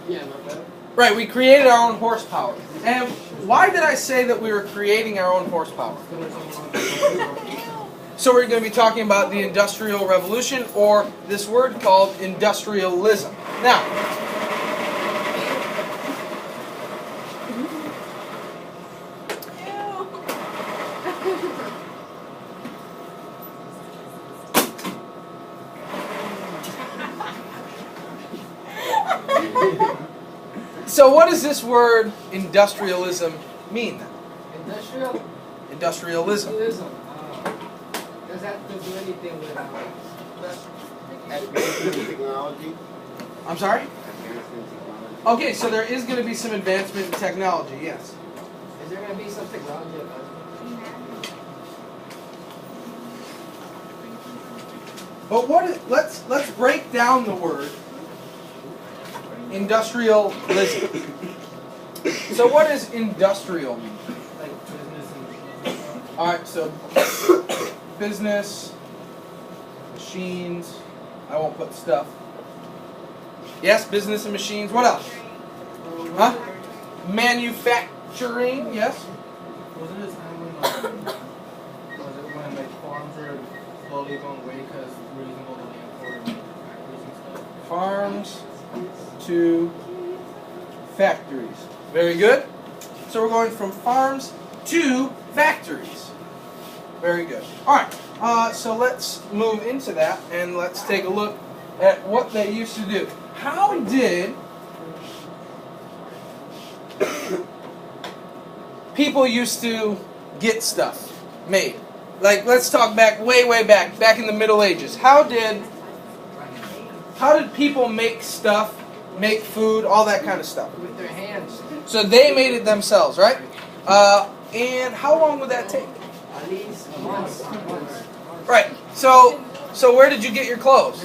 Yeah, not bad. Right, we created our own horsepower. And why did I say that we were creating our own horsepower? So we're going to be talking about the Industrial Revolution, or this word called Industrialism. Now, so what does this word industrialism mean then? Industrialism. Does that do anything with advancement technology? I'm sorry? Advancement technology. Okay, so there is going to be some advancement in technology, yes. Is there going to be some technology about But what is, let's break down the word industrialism. So what does industrial mean? like business and All right, so business, machines. I won't put stuff. Yes, business and machines. What else? Huh? Manufacturing. Yes. Wasn't it time when like farms are slowly going away because we're using all the land for factories and stuff? Farms to factories. Very good. So we're going from farms to factories. Very good. All right. So let's move into that and let's take a look at what they used to do. How did people used to get stuff made? Like, let's talk back way back in the Middle Ages. How did people make stuff, make food, all that kind of stuff? with their hands? So they made it themselves, right? And how long would that take? At least months. Right. So where did you get your clothes?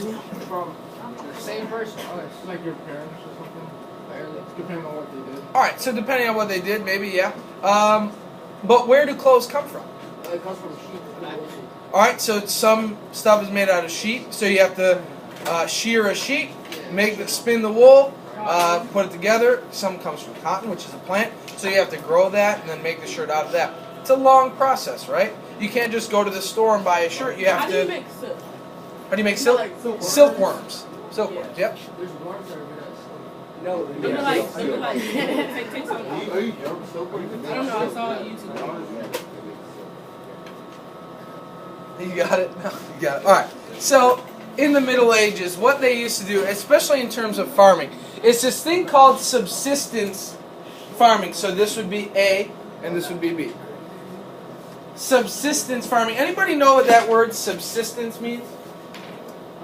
From the same person. It's like your parents or something, Barely. depending on what they did. All right. So depending on what they did, maybe yeah. But where do clothes come from? It comes from sheep. All right. So some stuff is made out of sheep. So you have to shear a sheep, spin the wool, put it together. Some comes from cotton, which is a plant. So you have to grow that and then make the shirt out of that. It's a long process, right? You can't just go to the store and buy a shirt. You have How to. do you make silk? How do you make silk? Like silkworms. Silkworms. Silkworms. Yep. There's worms that are with us. No, They look like, take some. Are you young? I don't know, I saw it on YouTube. You got it? No, you got it. All right. So, in the Middle Ages, what they used to do, especially in terms of farming, is this thing called subsistence farming. So this would be A, and this would be B. Subsistence farming. Anybody know what that word subsistence means?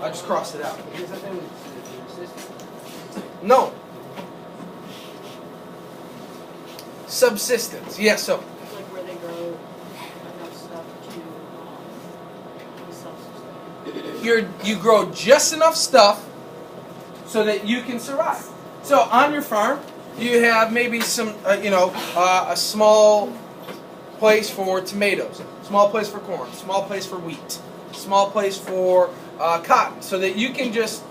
I just crossed it out. Is there something with system? No. Subsistence. Yes. So It's like where they grow enough stuff to be self-sustaining. you grow just enough stuff so that you can survive. So on your farm, you have maybe some, a small place for tomatoes, small place for corn, small place for wheat, small place for cotton, so that you can just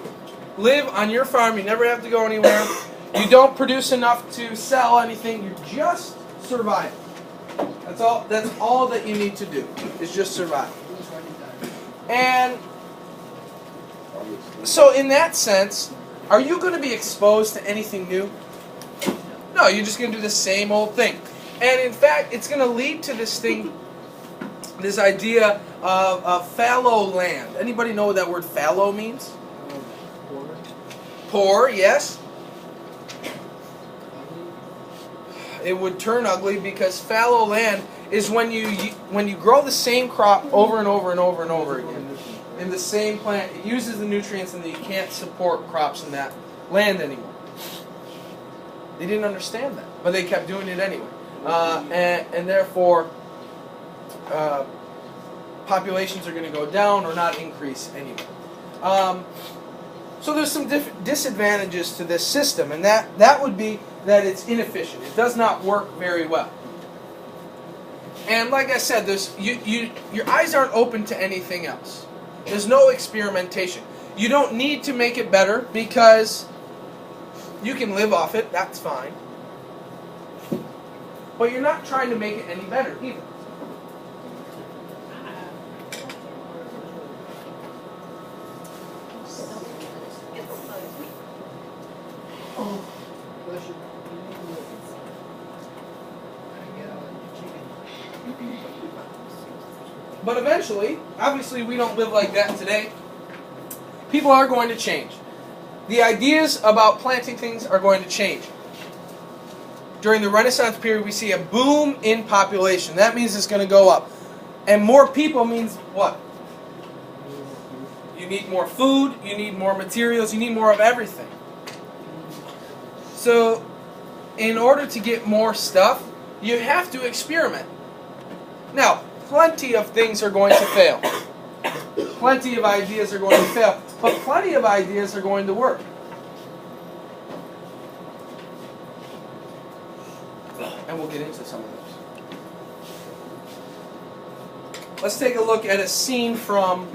live on your farm. You never have to go anywhere. You don't produce enough to sell anything. You just survive. That's all. That's all that you need to do is just survive. And so, in that sense, are you going to be exposed to anything new? No, you're just going to do the same old thing. And in fact, it's going to lead to this thing, this idea of fallow land. Anybody know what that word fallow means? Poor, yes. It would turn ugly because fallow land is when you grow the same crop over and over and over and over again in the same plant. It uses the nutrients and you can't support crops in that land anymore. They didn't understand that, but they kept doing it anyway. And therefore, populations are going to go down or not increase anyway. So there's some disadvantages to this system, and that would be that it's inefficient. It does not work very well. And like I said, your eyes aren't open to anything else. There's no experimentation. You don't need to make it better because You can live off it, that's fine. But you're not trying to make it any better either. Bless you. I get all the chicken. But eventually, obviously we don't live like that today. People are going to change. The ideas about planting things are going to change. During the Renaissance period, we see a boom in population. That means it's going to go up. And more people means what? You need more food, you need more materials, you need more of everything. So, in order to get more stuff, you have to experiment. Now, plenty of things are going to fail. Plenty of ideas are going to fail. But plenty of ideas are going to work. And we'll get into some of those. Let's take a look at a scene from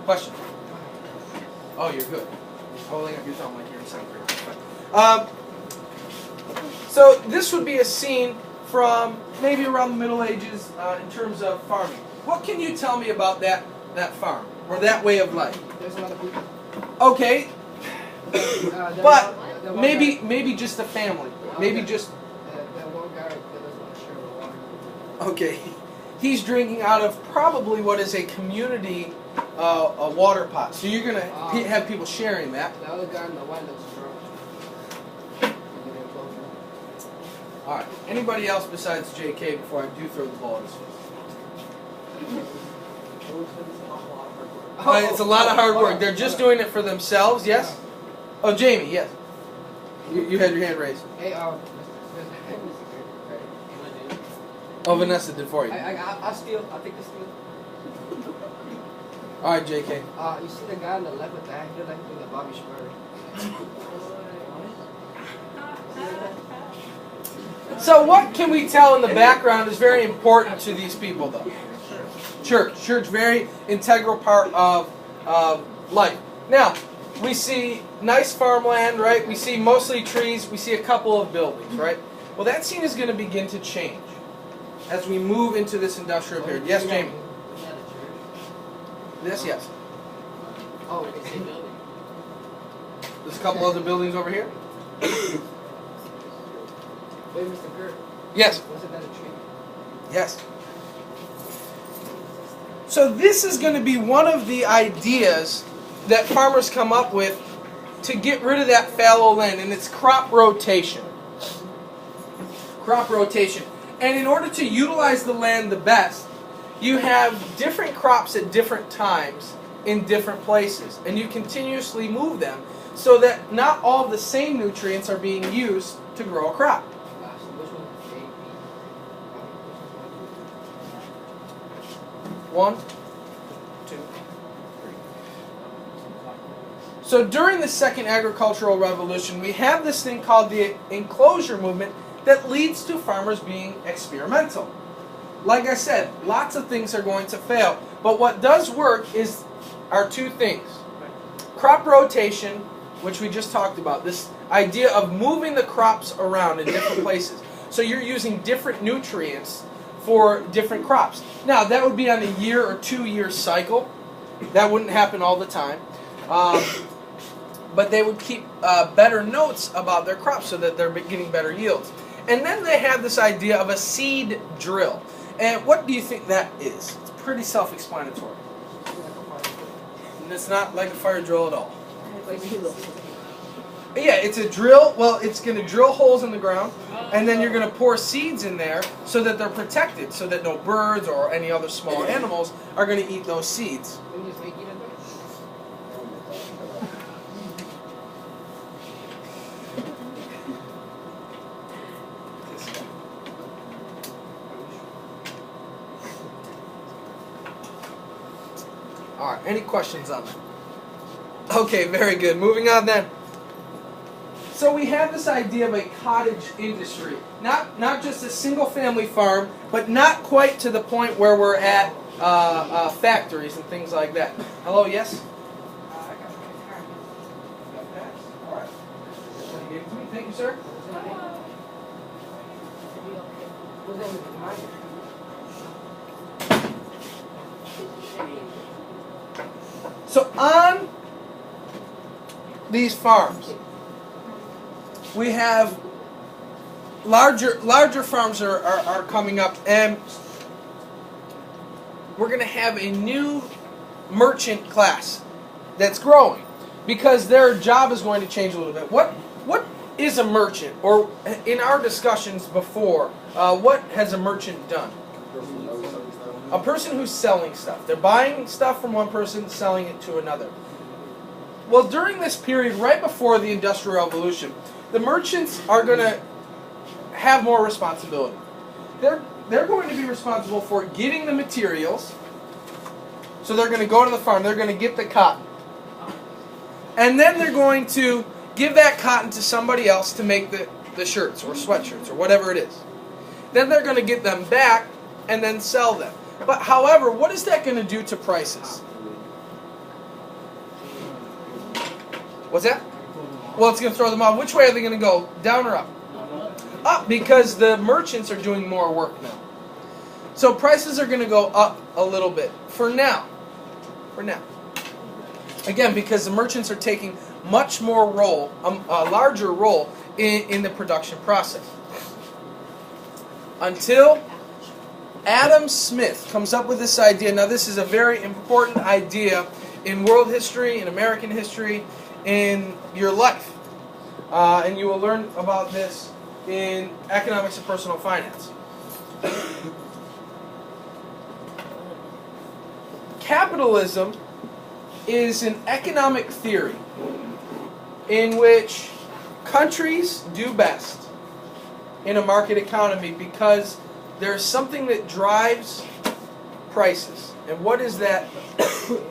question. Oh, you're good. You're holding up your thumb like you're in second grade. So this would be a scene from maybe around the Middle Ages in terms of farming. What can you tell me about that farm or that way of life? There's a lot of people. Okay, The but one maybe just a family. Maybe Okay. just that one guy that doesn't want to share the water. okay. He's drinking out of probably what is a community a water pot. So you're gonna have people sharing that. The other guy in the white looks drunk. All right. Anybody else besides JK before I do throw the ball at his face? It's a lot of hard work. They're just doing it for themselves, yes? Oh, Jamie, yes. You had your hand raised. Hey, Oh, Vanessa did for you. I'll steal. I'll take the steal. All right, JK. You see the guy on the left with the hat? He's like doing the Bobby Schmurder. So what can we tell in the background is very important to these people, though? Church, very integral part of life. Now, we see nice farmland, right? We see mostly trees. We see a couple of buildings, right? Well, that scene is going to begin to change as we move into this industrial period. Yes, Jamie? Yes. Oh, it's a building. There's a couple other buildings over here. Wait, Mr. Kurt. Yes. Wasn't that a tree? Yes. So this is going to be one of the ideas that farmers come up with to get rid of that fallow land, and it's crop rotation. Crop rotation. And in order to utilize the land the best, you have different crops at different times in different places, and you continuously move them so that not all of the same nutrients are being used to grow a crop. Which one? One, two, three. So during the second agricultural revolution, we have this thing called the enclosure movement that leads to farmers being experimental. Like I said, lots of things are going to fail. But what does work are two things. Crop rotation, which we just talked about, this idea of moving the crops around in different places. So you're using different nutrients for different crops. Now, that would be on a year or 2 year cycle. That wouldn't happen all the time. But they would keep better notes about their crops so that they're getting better yields. And then they have this idea of a seed drill. And what do you think that is? It's pretty self-explanatory. And it's not like a fire drill at all. Yeah, it's a drill. Well, it's going to drill holes in the ground, and then you're going to pour seeds in there so that they're protected, so that no birds or any other small animals are going to eat those seeds. When you say eat it, All right, any questions on that? Okay, very good. Moving on then. So we have this idea of a cottage industry, not just a single family farm, but not quite to the point where we're at factories and things like that. Hello, yes? All right. You gave it to me. Thank you, sir. So on these farms, we have larger farms are coming up, and we're going to have a new merchant class that's growing because their job is going to change a little bit. What is a merchant? Or in our discussions before, what has a merchant done? A person who's selling stuff. They're buying stuff from one person, selling it to another. Well, during this period, right before the Industrial Revolution, the merchants are going to have more responsibility. They're going to be responsible for getting the materials. So they're going to go to the farm. They're going to get the cotton. And then they're going to give that cotton to somebody else to make the shirts or sweatshirts or whatever it is. Then they're going to get them back and then sell them. But however, what is that going to do to prices? What's that? Well, it's going to throw them off. Which way are they going to go? Down or up? Up, because the merchants are doing more work now. So prices are going to go up a little bit for now. For now. Again, because the merchants are taking much more role, a larger role in the production process. Until Adam Smith comes up with this idea. Now, this is a very important idea in world history, in American history, in your life. And you will learn about this in economics and personal finance. Capitalism is an economic theory in which countries do best in a market economy because there's something that drives prices. And what is that?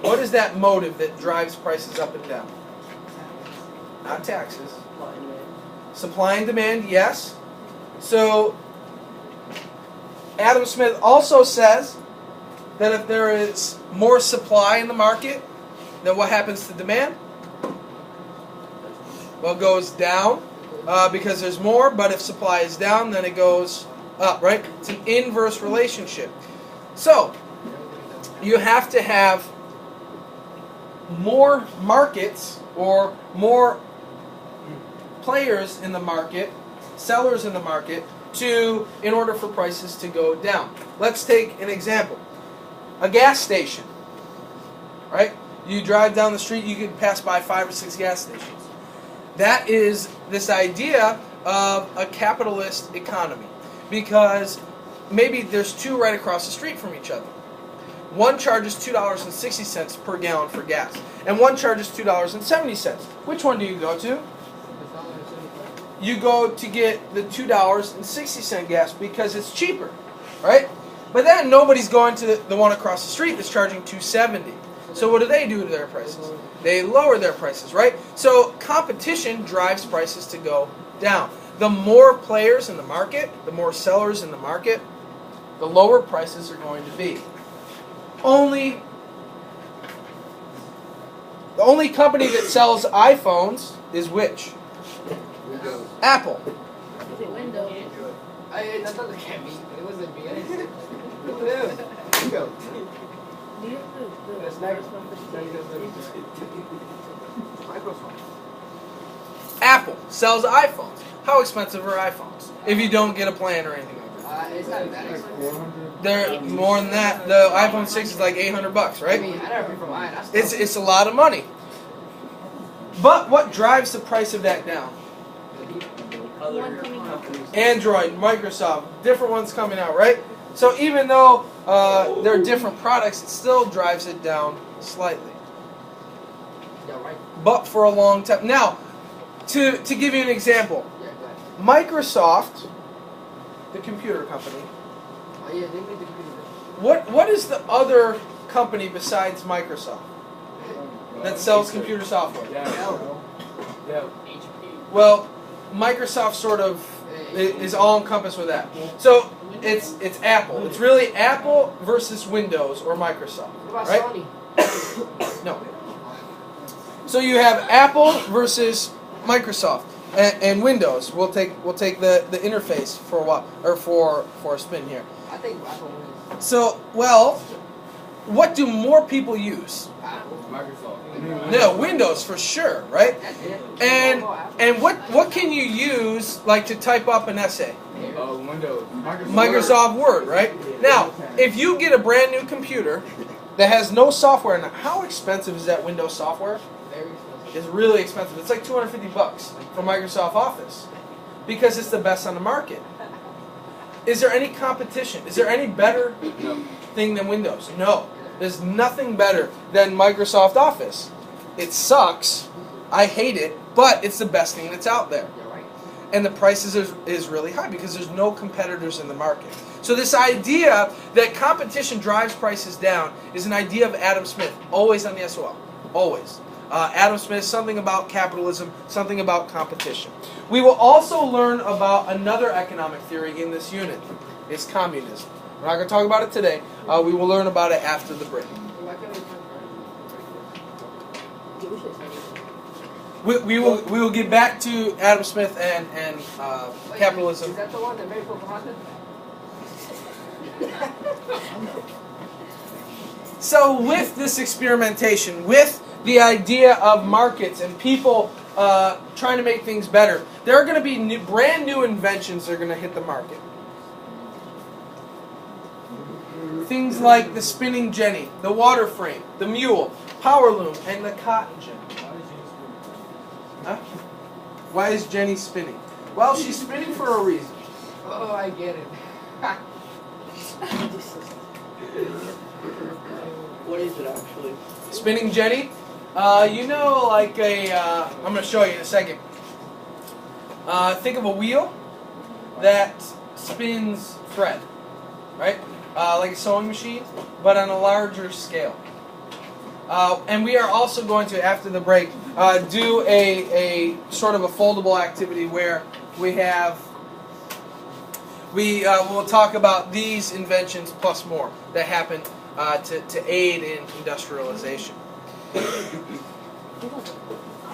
What is that motive that drives prices up and down? Not taxes. Supply and demand, yes. So Adam Smith also says that if there is more supply in the market, then what happens to demand? Well, it goes down because there's more, but if supply is down, then it goes up, right? It's an inverse relationship. So, you have to have more markets or more players in the market, sellers in the market, in order for prices to go down. Let's take an example. A gas station, right? You drive down the street, you can pass by 5 or 6 gas stations. That is this idea of a capitalist economy. Because maybe there's 2 right across the street from each other. One charges $2.60 per gallon for gas, and one charges $2.70. Which one do you go to? You go to get the $2.60 gas because it's cheaper, right? But then nobody's going to the one across the street that's charging $2.70. So what do they do to their prices? They lower their prices, right? So competition drives prices to go down. The more players in the market, the more sellers in the market, the lower prices are going to be. The only company that sells iPhones is which? Windows. Apple. Is it Windows? I thought it can't be. It wasn't me. Windows. That's next. Apple sells iPhones. How expensive are iPhones? If you don't get a plan or anything like that. It's not that expensive. They're more than that. The iPhone 6 is like $800, I right? mean, I never paid for mine. It's a lot of money. But what drives the price of that down? Android, Microsoft, different ones coming out, right? So even though they're different products, it still drives it down slightly. Yeah, right. But for a long time. Now, to give you an example, Yeah, go ahead. Microsoft, the computer company, Oh, yeah, they made the computer. what is the other company besides Microsoft that sells computer software? Yeah. Dell. Yeah. Well, Microsoft sort of is all encompassed with that. So it's Apple. It's really Apple versus Windows or Microsoft, What about right? Sony? No. So you have Apple versus Microsoft and Windows. We'll take the interface for a while or for a spin here. I think Apple wins. So well, what do more people use? Apple. Microsoft. No, Windows for sure, right? That's it. And Oh, Apple. and what can you use like to type up an essay? Windows. Microsoft Word, right? Now, if you get a brand new computer that has no software in it, how expensive is that Windows software? Very expensive. It's really expensive. It's like $250 for Microsoft Office because it's the best on the market. Is there any competition? Is there any better No. thing than Windows? No. There's nothing better than Microsoft Office. It sucks. I hate it, but it's the best thing that's out there. You're right. And the prices is really high because there's no competitors in the market. So this idea that competition drives prices down is an idea of Adam Smith, always on the SOL, always. Adam Smith, something about capitalism, something about competition. We will also learn about another economic theory in this unit. It's communism. We're not going to talk about it today. We will learn about it after the break. Why can't We will get back to Adam Smith and Wait, capitalism. Is that the one that made Pocahontas? So with this experimentation, with the idea of markets and people trying to make things better, there are going to be brand new inventions that are going to hit the market. Things like the spinning jenny, the water frame, the mule, power loom, and the cotton gin. Huh? Why is Jenny spinning? Well, she's spinning for a reason. Oh, I get it. What is it actually? Spinning jenny? You know, like I'm going to show you in a second. Think of a wheel that spins thread, right? Like a sewing machine, but on a larger scale. And we are also going to, after the break, do a sort of a foldable activity where we will talk about these inventions plus more that happen to aid in industrialization.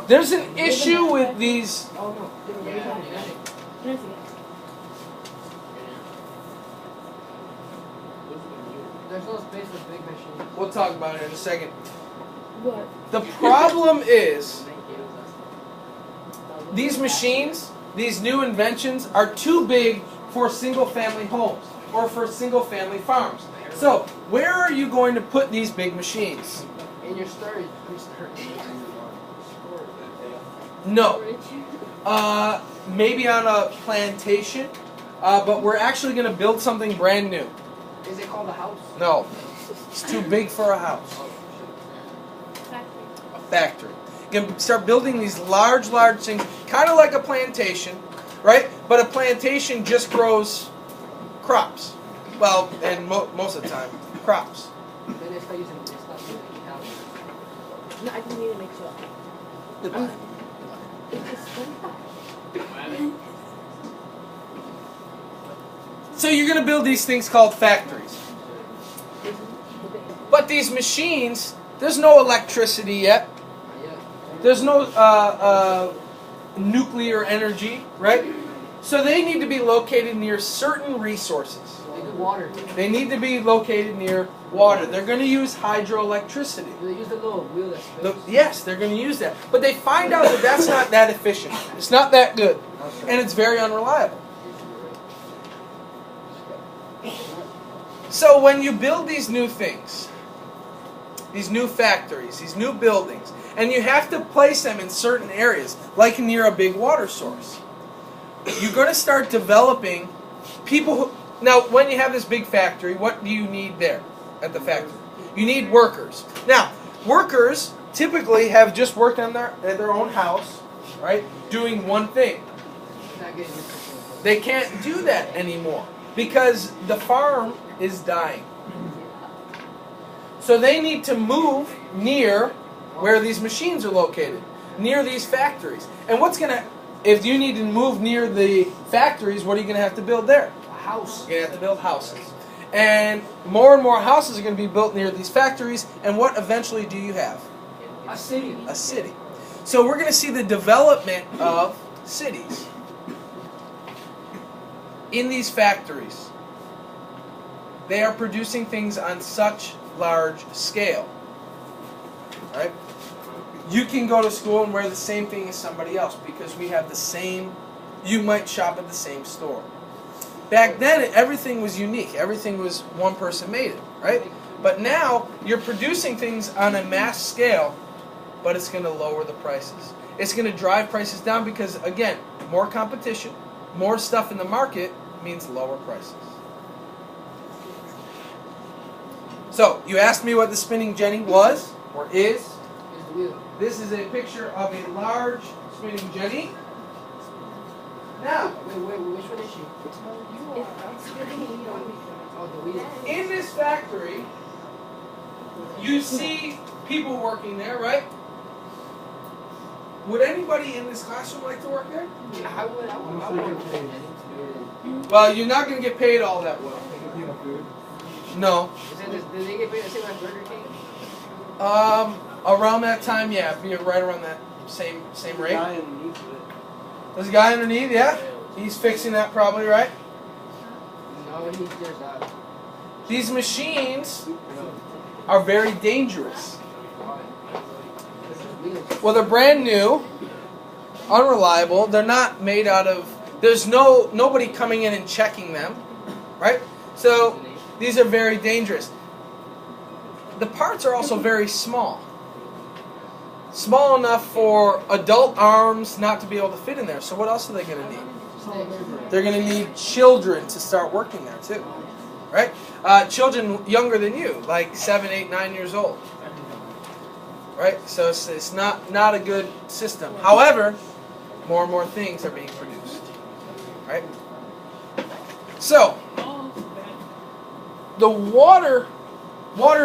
There's an issue with these. Oh no. There's no space for big machines. We'll talk about it in a second. What? The problem is these machines, these new inventions, are too big for single-family homes or for single-family farms. So, where are you going to put these big machines? In your storage. No. Maybe on a plantation, but we're actually going to build something brand new. Is it called a house? No. It's too big for a house. A factory. You can start building these large things, kind of like a plantation, right? But a plantation just grows crops. Well, and most of the time, crops. Then they start using this stuff to make houses. No, I just need to make sure. Goodbye. So you're going to build these things called factories. But these machines, there's no electricity yet. There's no nuclear energy, right? So they need to be located near certain resources. They do water. They need to be located near water. They're going to use hydroelectricity. Do they use the little wheel that spins? Yes, they're going to use that. But they find out that that's not that efficient. It's not that good. And it's very unreliable. So when you build these new things, these new factories, these new buildings, and you have to place them in certain areas, like near a big water source, you're going to start developing people who... Now, when you have this big factory, what do you need there at the factory? You need workers. Now, workers typically have just worked on at their own house, right, doing one thing. Not getting used to it. They can't do that anymore because the farm is dying. So they need to move near where these machines are located, near these factories. And what's going to if you need to move near the factories, what are you going to have to build there? A house. You're going to have to build houses. And more houses are going to be built near these factories. And what eventually do you have? A city. A city. So we're going to see the development of cities in these factories. They are producing things on such large scale. Right? You can go to school and wear the same thing as somebody else because we have the same, you might shop at the same store. Back then, everything was unique. Everything was one person made it, right? But now, you're producing things on a mass scale, but it's going to lower the prices. It's going to drive prices down because, again, more competition, more stuff in the market means lower prices. So, you asked me what the spinning jenny was, or is. Is the wheel. This is a picture of a large spinning jenny. Now, Wait, which one is she? Oh, the wheel. in this factory, you see people working there, right? Would anybody in this classroom like to work there? I would. Well, you're not going to get paid all that well. No. Did they get paid the same as Burger King? Around that time, yeah, be right around that same rate. Guy underneath it. There's a guy underneath, yeah? He's fixing that probably, right? No, he's just These machines are very dangerous. Well, they're brand new, unreliable. They're not made out of. There's nobody coming in and checking them, right? So these are very dangerous. The parts are also very small. Small enough for adult arms not to be able to fit in there. So what else are they going to need? They're going to need children to start working there too, right? Children younger than you, like 7, 8, 9 years old. Right? So it's not a good system. However, more and more things are being produced. Right? So, the water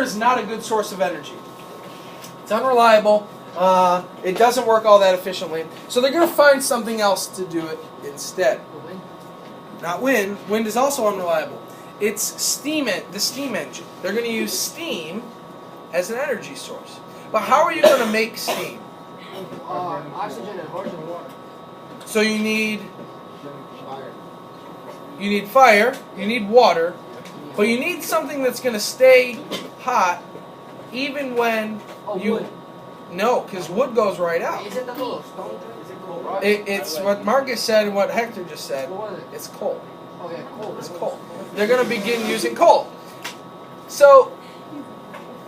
is not a good source of energy. It's unreliable. It doesn't work all that efficiently. So they're going to find something else to do it instead. Not wind. Wind is also unreliable. It's the steam engine. They're going to use steam as an energy source. But how are you going to make steam? Oxygen and hydrogen water. So you need fire, you need water, but you need something that's going to stay hot even when wood. No, because wood goes right out. Is it the little stone thing? Is it coal? It's what Marcus said and what Hector just said. What was it? It's coal. Oh yeah, coal. It's coal. They're going to begin using coal. So,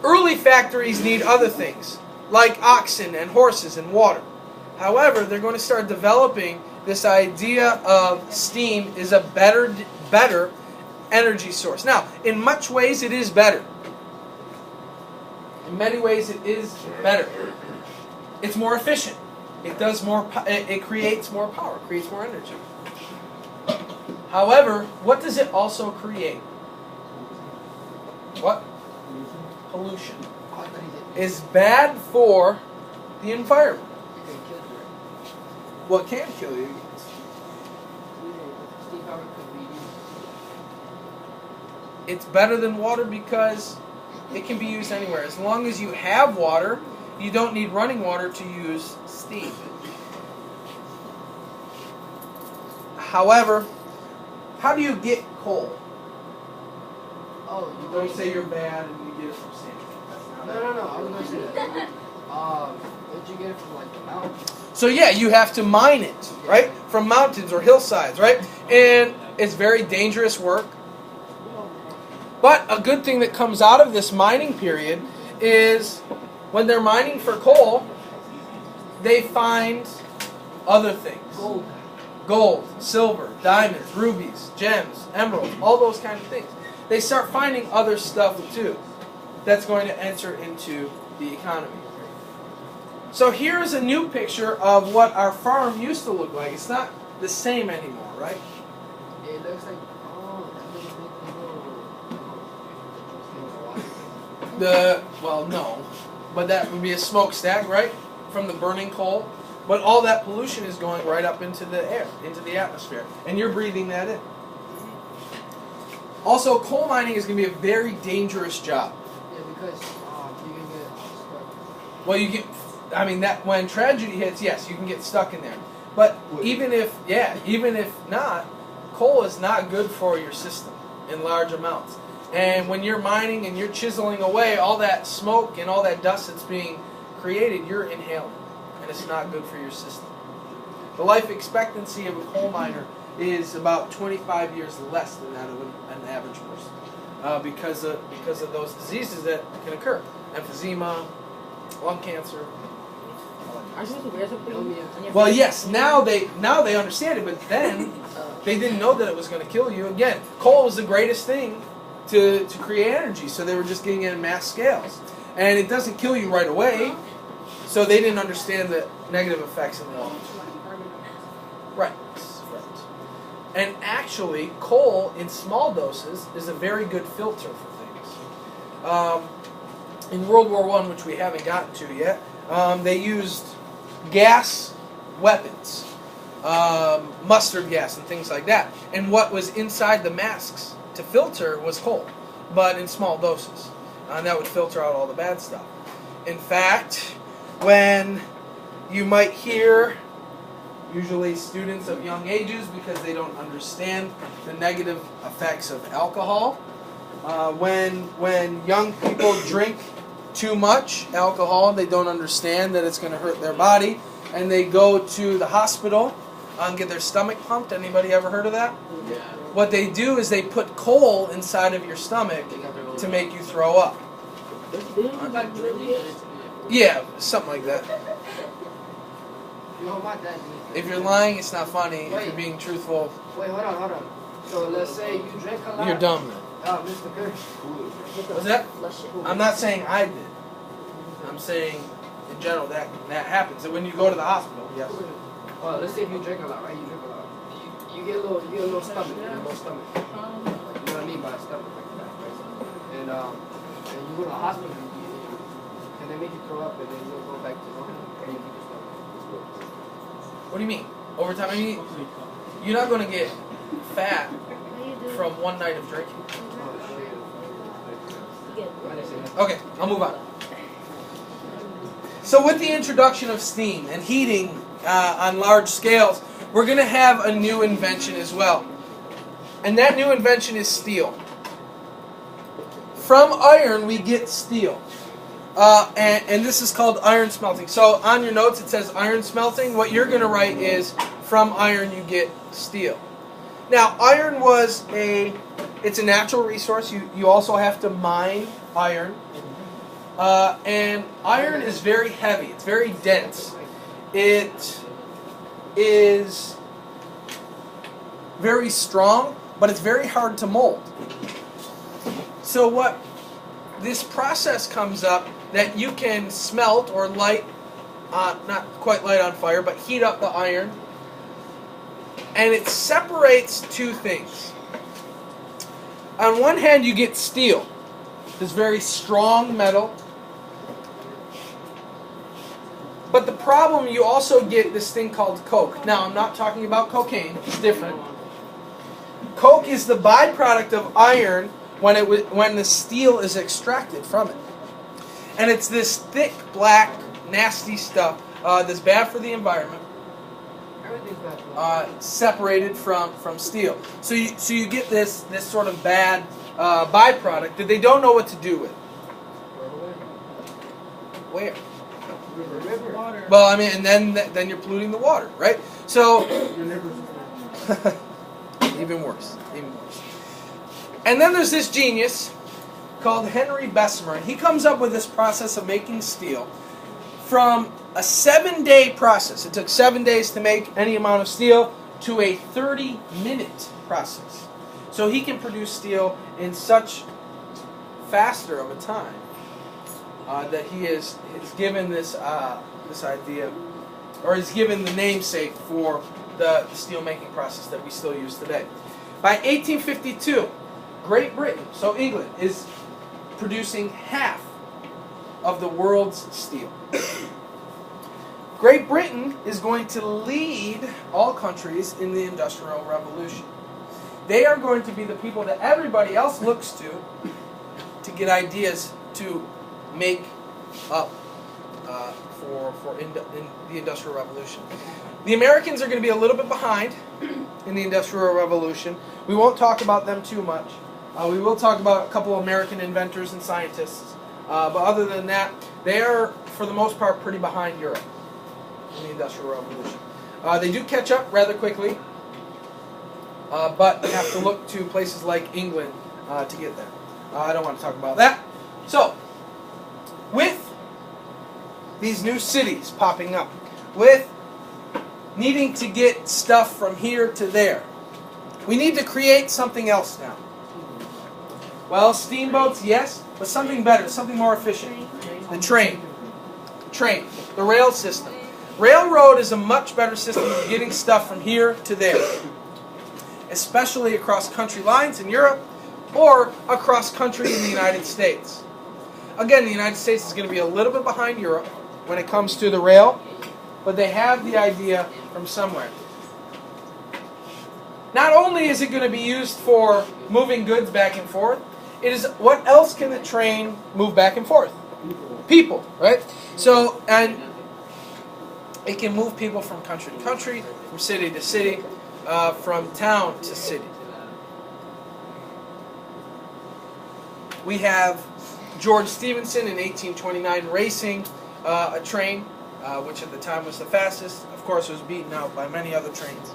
early factories need other things, like oxen and horses and water. However, they're going to start developing this idea of steam is a better energy source. Now, in much ways, it is better. In many ways, it is better. It's more efficient. It does more. It creates more power. Creates more energy. However, what does it also create? What? Pollution. Is bad for the environment. What can kill you? It's better than water because it can be used anywhere. As long as you have water, you don't need running water to use steam. However, how do you get coal? Oh, you Don't say you're bad and you get it from sand. That's not it. No. I was going to say that. Don't you get it from like the mountains? So yeah, you have to mine it, right? From mountains or hillsides, right? And it's very dangerous work. But a good thing that comes out of this mining period is when they're mining for coal, they find other things. Gold, silver, diamonds, rubies, gems, emeralds, all those kind of things. They start finding other stuff too that's going to enter into the economy. So here's a new picture of what our farm used to look like. It's not the same anymore, right? It looks like Well, no, but that would be a smokestack, right? From the burning coal. But all that pollution is going right up into the air, into the atmosphere, and you're breathing that in. Also, coal mining is going to be a very dangerous job. Yeah, because you can get stuck. Well, you get, I mean, that when tragedy hits, yes, you can get stuck in there. But even if not, coal is not good for your system in large amounts. And when you're mining and you're chiseling away, all that smoke and all that dust that's being created, you're inhaling. And it's not good for your system. The life expectancy of a coal miner is about 25 years less than that of an average person because of those diseases that can occur. Emphysema, lung cancer. Are you supposed to wear something on your Well, face? yes, now they understand it, but then they didn't know that it was going to kill you. Again, coal was the greatest thing to create energy, so they were just getting it in mass scales. And it doesn't kill you right away, so they didn't understand the negative effects in the long term. Right. And actually, coal in small doses is a very good filter for things. In World War I, which we haven't gotten to yet, they used gas weapons, mustard gas and things like that. And what was inside the masks to filter was coal, but in small doses. And that would filter out all the bad stuff. In fact, when you might hear, usually students of young ages, because they don't understand the negative effects of alcohol, when young people drink too much alcohol, they don't understand that it's going to hurt their body, and they go to the hospital and get their stomach pumped. Anybody ever heard of that? Yeah. What they do is they put coal inside of your stomach to make you throw up. Yeah, something like that. You know my dad. If you're lying, it's not funny. If Wait. you're being truthful, Wait, hold on. So let's say you drink a lot. you're dumb then. Mr. Kirsch. What's that? Flush it. I'm not saying I did. I'm saying in general that happens. And when you go to the hospital, yes. Well, let's say if you drink a lot, right? You drink a lot. You get a little stomach. You know what I mean by stomach like that, right? And you go to the hospital and they make you throw up and then you'll go back to normal and you keep your stomach. What do you mean? Over time, I mean, you're not going to get fat from one night of drinking. Okay, I'll move on. So with the introduction of steam and heating on large scales, we're going to have a new invention as well. And that new invention is steel. From iron, we get steel. And this is called iron smelting. So on your notes, it says iron smelting. What you're going to write is, from iron, you get steel. Now, iron it's a natural resource. You also have to mine iron. And iron is very heavy. It's very dense. It is very strong, but it's very hard to mold. So what this process comes up that you can smelt or light, not quite light on fire, but heat up the iron. And it separates two things. On one hand, you get steel, this very strong metal. But the problem, you also get this thing called coke. Now, I'm not talking about cocaine. It's different. Coke is the byproduct of iron when the steel is extracted from it. And it's this thick, black, nasty stuff that's bad for the environment. Everything's bad. Separated from steel. So you get this sort of bad byproduct that they don't know what to do with. Where? River. Water. Well, I mean, and then you're polluting the water, right? So even worse. And then there's this genius called Henry Bessemer, and he comes up with this process of making steel from a 7-day process. It took 7 days to make any amount of steel to a 30-minute process. So he can produce steel in such faster of a time that he is given this idea, or is given the namesake for the steel making process that we still use today. By 1852, Great Britain, so England, is producing half of the world's steel. Great Britain is going to lead all countries in the Industrial Revolution. They are going to be the people that everybody else looks to get ideas to make up in the Industrial Revolution. The Americans are going to be a little bit behind in the Industrial Revolution. We won't talk about them too much. We will talk about a couple of American inventors and scientists. But other than that, they are, for the most part, pretty behind Europe in the Industrial Revolution. They do catch up rather quickly, but have to look to places like England to get there. I don't want to talk about that. So, with these new cities popping up, with needing to get stuff from here to there, we need to create something else now. Well, steamboats, yes, but something better, something more efficient. The train. The rail system. Railroad is a much better system of getting stuff from here to there, especially across country lines in Europe or across country in the United States. Again, the United States is going to be a little bit behind Europe when it comes to the rail, but they have the idea from somewhere. Not only is it going to be used for moving goods back and forth, it is what else can the train move back and forth? People, right? So, and it can move people from country to country, from city to city, from town to city. We have George Stephenson in 1829 racing a train, which at the time was the fastest. Of course, it was beaten out by many other trains.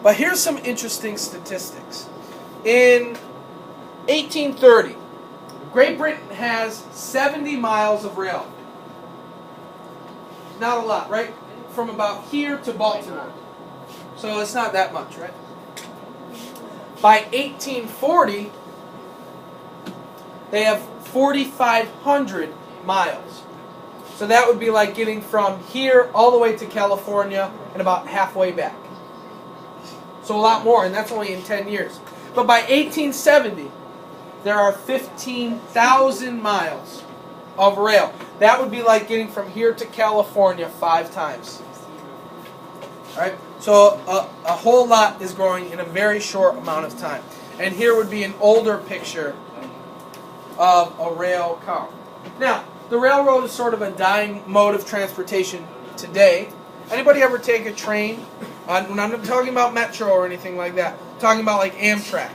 But here's some interesting statistics. In 1830, Great Britain has 70 miles of rail. Not a lot, right? From about here to Baltimore. So it's not that much, right? By 1840, they have 4,500 miles. So that would be like getting from here all the way to California and about halfway back. So a lot more, and that's only in 10 years. But by 1870, there are 15,000 miles of rail. That would be like getting from here to California 5 times. All right? So a whole lot is growing in a very short amount of time. And here would be an older picture of a rail car. Now, the railroad is sort of a dying mode of transportation today. Anybody ever take a train? I'm not talking about Metro or anything like that. I'm talking about like Amtrak.